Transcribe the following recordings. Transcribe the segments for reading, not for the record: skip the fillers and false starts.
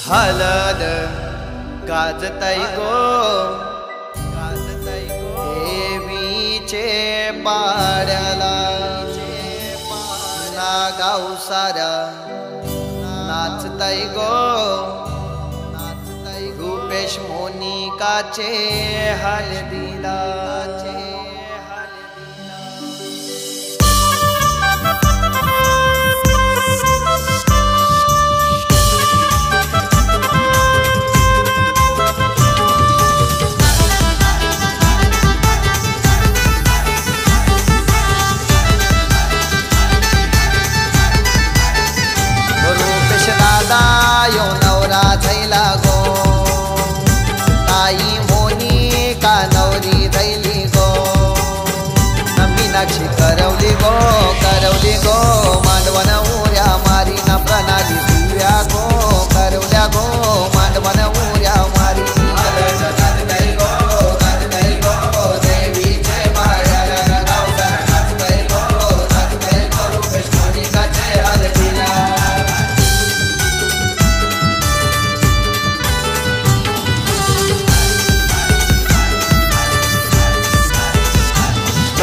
हलद गाजतई गो देवीचे पाड्याला ना गाऊ सारा नाचतई गो रूपेश मोनिकाचे हळदीला यो नवरा झैला गो ताई मोनिका नवरी झैली गो मीनाक्षी करवली गो मांडवन उऱ्या मारी ना प्रणाली दिव्या गो करवल्या गो मांडवन उऱ्या मारी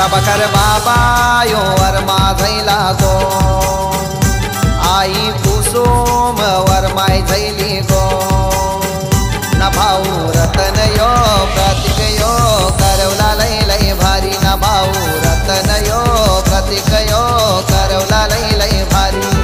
प्रभाकर बाबा यो वर्मा झैला गो आई कुसुम वर्माय झैली गो न भाऊ रतन यो प्रतीक यो करवला लय लय भारी न भाऊ रतन यो प्रतीक यो करवला लय लय भारी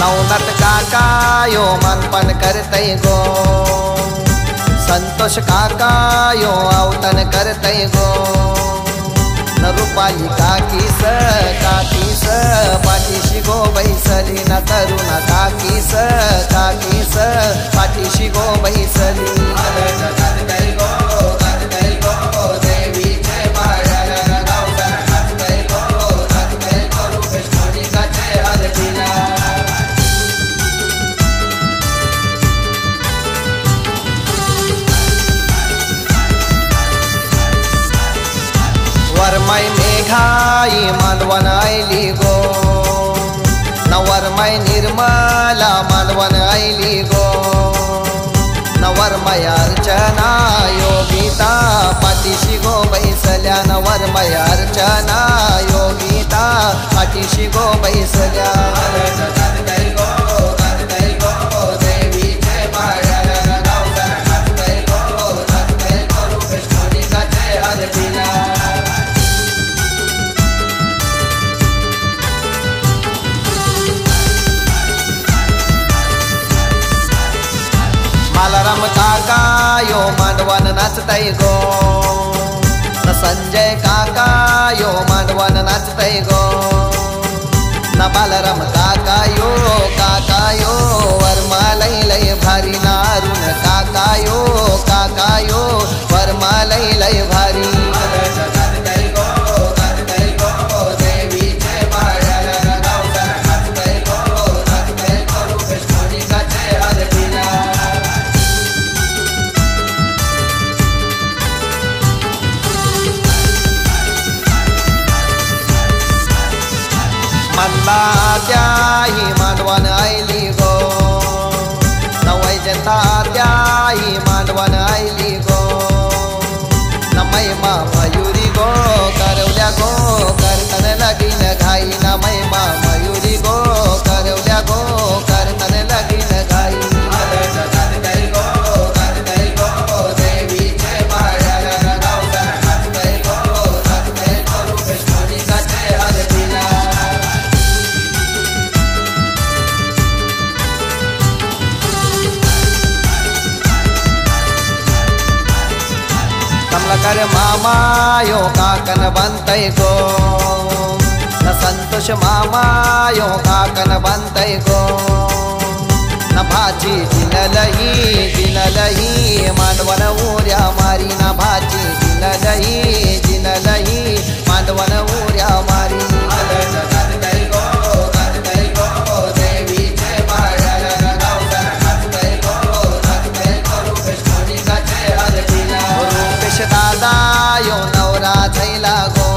नवनाथ काका यो मनपन करतई गो संतोष काका यो अवतन करतई गो न रूपाली काकीस पाठीशी गो बैसली न तरुण काकीस पाठीशी गो बैसली वरमाई मेघाई मांडवन आयली गो न वरमाई निर्मला मांडवन आयली गो न वरमाई अर्चना योगिता पाठीशी गो बैसल्या न वरमाई अर्चना योगिता पाठीशी गो बैसल्या बालाराम काका यो मांडवन नाचतई गो न संजय काका यो मांडवन नाचतई गो न बालाराम काका यो वर्मा लय लय भारी नारुण काका यो वर्मा लय लय भारी त्याही मांडवन आयली गो न वैजंता त्याही मांडवन आयली गो न महिमा मयुरी गो करवल्या गो करतन लगीन घाई न महिमा मयुरी गो करवल्या गो करतन लगीन घाई कमलाकर मामा यो काकन बनतई गो न संतोष मामा यो काकन बनतई गो न भाजी जिनलही मांडवन उऱ्या मारी न भाजी जिनलही मांडवन उऱ्या मारी छैला गो